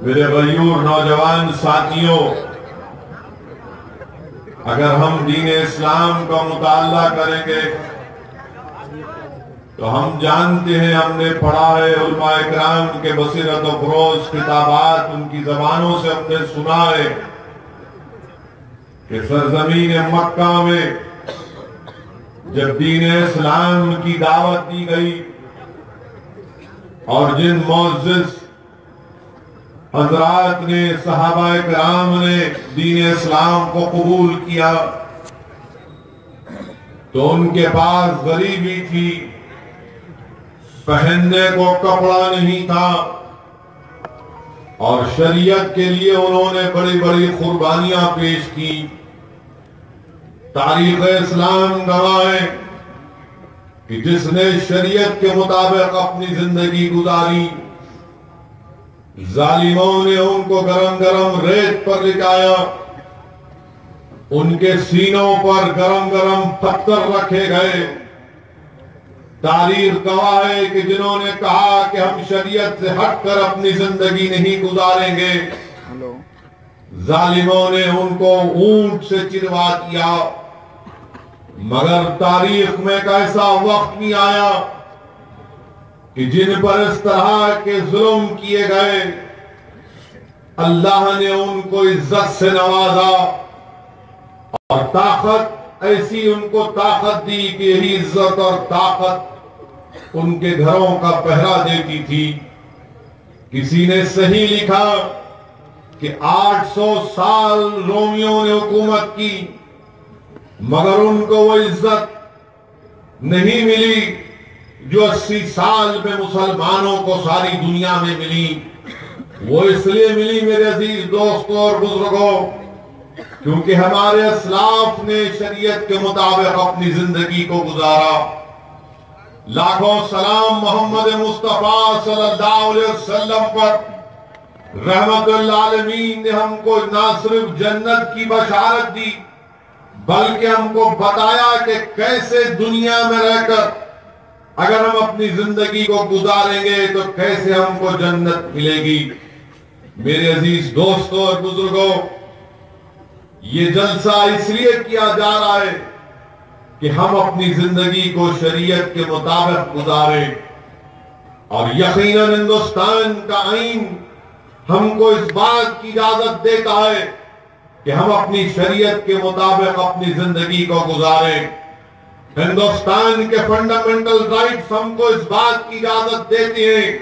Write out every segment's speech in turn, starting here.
میرے غیور نوجوان ساتھیوں، اگر ہم دین اسلام کا مطالعہ کریں گے تو ہم جانتے ہیں، ہم نے پڑھا ہے علماء اکرام کے بصیرت و فروز کتابات، ان کی زبانوں سے ہم نے سنا ہے کہ سرزمین مکہ میں جب دین اسلام کی دعوت دی گئی اور جن معزز حضرات نے، صحابہ کرام نے دین اسلام کو قبول کیا تو ان کے پاس غریبی تھی، پہننے کو کپڑا نہیں تھا، اور شریعت کے لیے انہوں نے بڑی بڑی قربانیاں پیش کی۔ تاریخ اسلام گواہ ہے کہ جس نے شریعت کے مطابق اپنی زندگی گزاری، ظالموں نے ان کو گرم گرم ریت پر لٹایا، ان کے سینوں پر گرم گرم پتھر رکھے گئے۔ تاریخ گواہ ہے کہ جنہوں نے کہا کہ ہم شریعت سے ہٹ کر اپنی زندگی نہیں گزاریں گے، ظالموں نے ان کو اونٹ سے چروا دیا۔ مگر تاریخ میں ایک ایسا وقت نہیں آیا کہ جن پر اس طرح کے ظلم کیے گئے اللہ نے ان کو عزت سے نوازا اور طاقت ایسی ان کو طاقت دی کہ یہی عزت اور طاقت ان کے گھروں کا پہرا دیتی تھی۔ کسی نے صحیح لکھا کہ 800 سال رومیوں نے حکومت کی مگر ان کو وہ عزت نہیں ملی جو 80 سال میں مسلمانوں کو ساری دنیا میں ملی۔ وہ اس لیے ملی میرے عزیز دوستوں اور بزرگوں کیونکہ ہمارے اسلاف نے شریعت کے مطابق اپنی زندگی کو گزارا۔ لاکھوں سلام محمد مصطفیٰ صلی اللہ علیہ وسلم پر، رحمت للعالمین نے ہم کو نہ صرف جنت کی بشارت دی بلکہ ہم کو بتایا کہ کیسے دنیا میں رہ کر اگر ہم اپنی زندگی کو گزاریں گے تو کیسے ہم کو جنت ملے گی۔ میرے عزیز دوستوں اور بزرگوں، یہ جلسہ اس لیے کیا جا رہا ہے کہ ہم اپنی زندگی کو شریعت کے مطابق گزاریں، اور یقیناً ہندوستان کا آئین ہم کو اس بات کی اجازت دیتا ہے کہ ہم اپنی شریعت کے مطابق اپنی زندگی کو گزاریں۔ ہندوستان کے فنڈامنٹل رائٹس ہم کو اس بات کی اجازت دیتے ہیں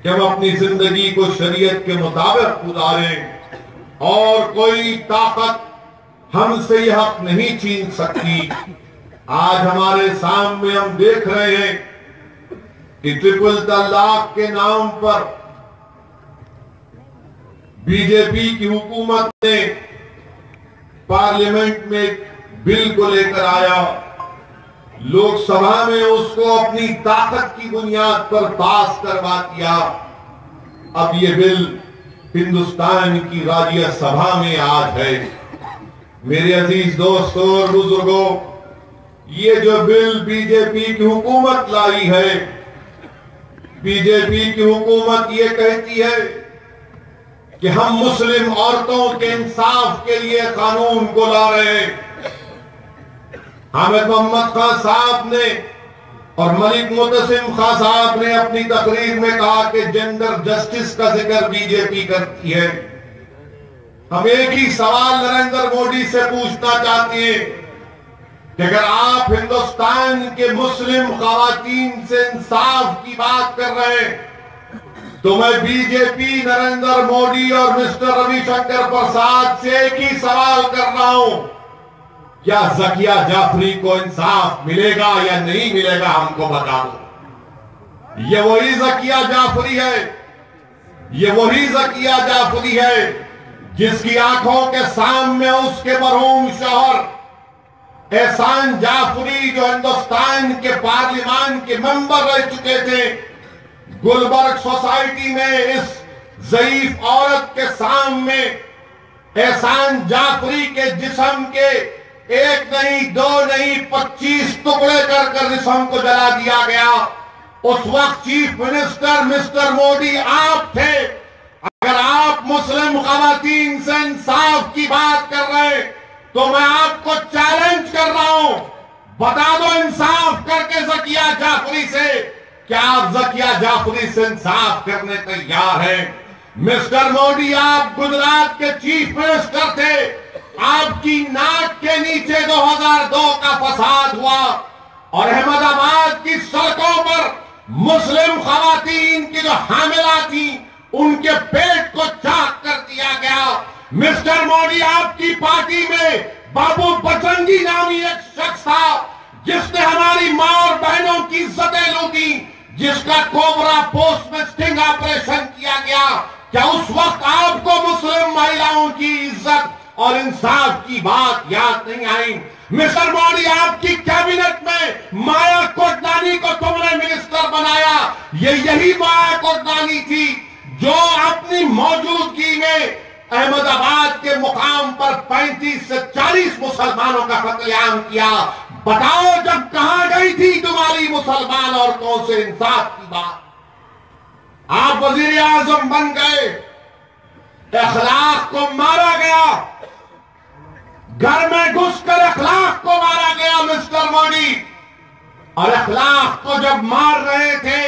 کہ ہم اپنی زندگی کو شریعت کے مطابق گزاریں، اور کوئی طاقت ہم سے یہ حق نہیں چھین سکتی۔ آج ہمارے سامنے ہم دیکھ رہے ہیں کہ ٹرپل طلاق کے نام پر بی جے پی کی حکومت نے پارلیمنٹ میں ایک بل کو لے کر آیا، لوک سبھا میں اس کو اپنی طاقت کی بنیاد پر پاس کروا دیا۔ اب یہ بل ہندوستان کی راجیہ سبھا میں آج ہے۔ میرے عزیز دوستوں اور بزرگوں، یہ جو بل بی جے پی کی حکومت لائی ہے، بی جے پی کی حکومت یہ کہتی ہے کہ ہم مسلم عورتوں کے انصاف کے لیے قانون کو لا رہے ہیں۔ حامد محمد خان صاحب نے اور ملک معتصم خان صاحب نے اپنی تقریر میں کہا کہ جنڈر جسٹس کا ذکر بی جے پی کرتی ہے۔ ہم ایک ہی سوال نریندر مودی سے پوچھنا چاہتے ہیں کہ اگر آپ ہندوستان کے مسلم خواتین سے انصاف کی بات کر رہے ہیں تو میں بی جے پی، نریندر مودی اور مسٹر روی شنکر پرساد سے ایک ہی سوال کر رہا ہوں، کیا زکیہ جعفری کو انصاف ملے گا یا نہیں ملے گا؟ ہم کو بتا دو۔ یہ وہی زکیہ جعفری ہے، یہ وہی زکیہ جعفری ہے جس کی آنکھوں کے سامنے اس کے مرحوم شوہر احسان جعفری، جو ہندوستان کے پارلیمان کے ممبر رہ چکے تھے، گلبرگ سوسائٹی میں اس ضعیف عورت کے سامنے احسان جعفری کے جسم کے ایک نہیں، دو نہیں، 25 ٹکڑے کر کر جسم کو جلا دیا گیا۔ اس وقت چیف منسٹر مسٹر مودی آپ تھے، خواتین سے انصاف کی بات کر رہے ہیں تو میں آپ کو چیلنج کر رہا ہوں، بتا دو انصاف کر کے زکیہ جعفری سے، کیا آپ زکیہ جعفری سے انصاف کرنے تیار ہیں؟ مسٹر مودی، آپ گجرات کے چیف منسٹر تھے، آپ کی ناک کے نیچے 2002 کا فساد ہوا اور احمد آباد کی سڑکوں پر مسلم خواتین کی جو حاملہ تھیں ان کے پیٹ کو چاک کر دیا گیا۔ مسٹر مودی، آپ کی پارٹی میں بابو بجرنگی نامی ایک شخص تھا جس نے ہماری ماں اور بہنوں کی عزتیں لوٹی، جس کا کوبرا پوسٹ میں سٹنگ آپریشن کیا گیا۔ کیا اس وقت آپ کو مسلم مہیلاؤں کی عزت اور انصاف کی بات یاد نہیں آئی؟ مسٹر مودی، آپ کی کیبنٹ میں مایا کوٹلانی کو تم نے منسٹر بنایا، یہی مایا کوٹلانی تھی جو اپنی موجودگی میں احمد آباد کے مقام پر 35 سے 40 مسلمانوں کا قتل عام کیا۔ بتاؤ جب کہاں گئی تھی تمہاری مسلمان عورتوں سے انصاف کی بات؟ آپ وزیر اعظم بن گئے، اخلاق کو مارا گیا، گھر میں گھس کر اخلاق کو مارا گیا مسٹر مودی، اور اخلاق کو جب مار رہے تھے،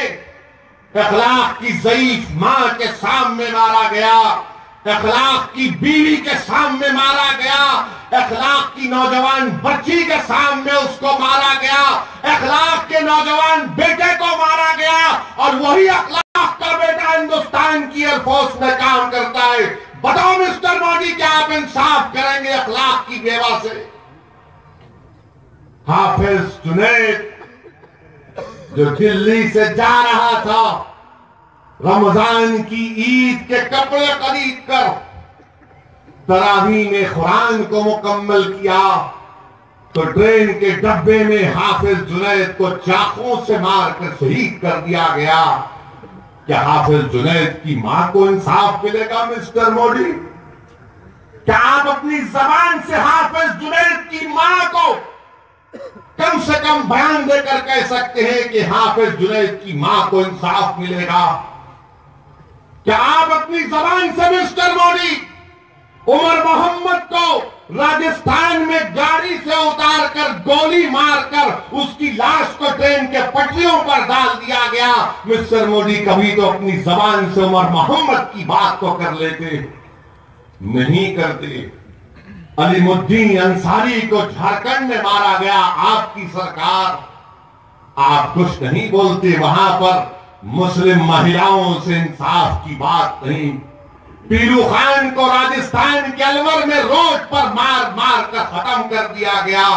اخلاق کی ضعیف ماں کے سامنے مارا گیا، اخلاق کی بیوی کے سامنے مارا گیا، اخلاق کی نوجوان بچی کے سامنے اس کو مارا گیا، اخلاق کے نوجوان بیٹے کو مارا گیا، اور وہی اخلاق کا بیٹا ہندوستان کی ایئر فورس میں کام کرتا ہے۔ بتاؤ مسٹر مودی، کیا آپ انصاف کریں گے اخلاق کی بیوہ سے؟ حافظ جنید جو دلی سے جا رہا تھا، رمضان کی عید کے کپڑے خرید کر تراویح میں قرآن کو مکمل کیا تو ٹرین کے ڈبے میں حافظ جنید کو چاقوں سے مار کر شہید کر دیا گیا۔ کیا حافظ جنید کی ماں کو انصاف ملے گا مسٹر مودی؟ کیا آپ اپنی زبان سے حافظ جنید کی ماں کو کم سے کم بیان دے کر کہہ سکتے ہیں کہ حافظ جنید کی ماں کو انصاف ملے گا؟ کیا آپ اپنی زبان سے مسٹر مودی عمر محمد کو راجستھان میں گاڑی سے اتار کر گولی مار کر اس کی لاش کو ٹرین کے پٹریوں پر ڈال دیا گیا، مسٹر مودی کبھی تو اپنی زبان سے عمر محمد کی بات کو کر لیتے؟ نہیں کرتے۔ علیم الدین انصاری کو جھارکھنڈ میں مارا گیا، آپ کی سرکار، آپ کچھ نہیں بولتے، وہاں پر مسلم مہیلاؤں سے انصاف کی بات نہیں۔ پیلو خان کو راجستھان کے الور میں روڈ پر مار مار کر ختم کر دیا گیا۔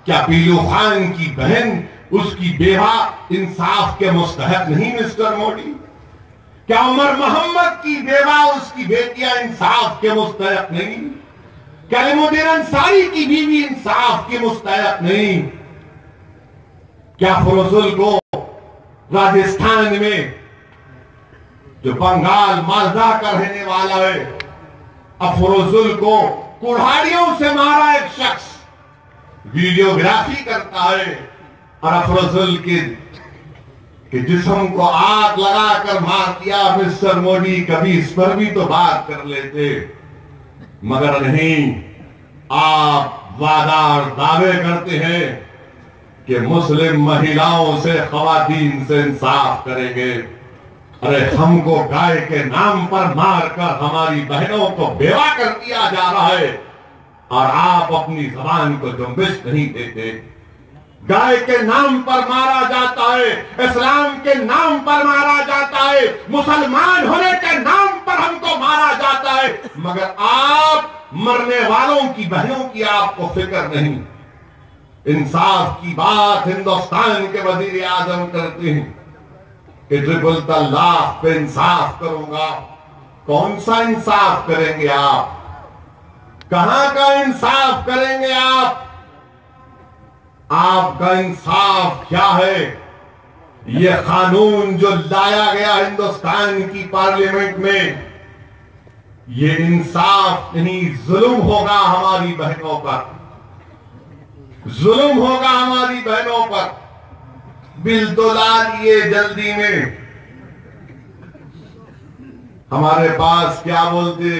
کیا پیلو خان کی بہن، اس کی بیوہ انصاف کے مستحق نہیں مسٹر مودی؟ کیا عمر محمد کی بیوہ، اس کی بیٹیاں انصاف کے مستحق نہیں؟ کیا علیم الدین انصاری کی بیوی انصاف کی مستحق نہیں؟ کیا فروزل کو راجستھان میں، جو بنگال مالدہ کا رہنے والا ہے، افروزل کو کڑھاڑیوں سے مارا ایک شخص، ویڈیوگرافی کرتا ہے، اور افروزل کے جسم کو آگ لگا کر مار دیا؟ مسٹر مودی کبھی اس پر بھی تو بات کر لیتے، مگر نہیں، آپ وعدہ اور دعوے کرتے ہیں کہ مسلم مہیلاؤں سے، خواتین سے انصاف کریں گے۔ ارے ہم کو گائے کے نام پر مار کر ہماری بہنوں کو بیوہ کر دیا جا رہا ہے، اور آپ اپنی زبان کو جنبش نہیں دیتے۔ گائے کے نام پر مارا جاتا ہے، اسلام کے نام پر مارا جاتا ہے، مسلمان ہونے کے نام پر ہم کو مارا جاتا ہے، مگر آپ مرنے والوں کی بہنوں کی آپ کو فکر نہیں۔ انصاف کی بات ہندوستان کے وزیر اعظم کرتے ہیں کہ ٹرپل طلاق پہ انصاف کروں گا۔ کون سا انصاف کریں گے آپ؟ کہاں کا انصاف کریں گے آپ؟ آپ کا انصاف کیا ہے؟ یہ قانون جو لایا گیا ہندوستان کی پارلیمنٹ میں، یہ انصاف نہیں، ظلم ہوگا ہماری بہنوں پر، ظلم ہوگا ہماری بہنوں پر۔ بل تو لا لیے جلدی میں، ہمارے پاس کیا بولتے،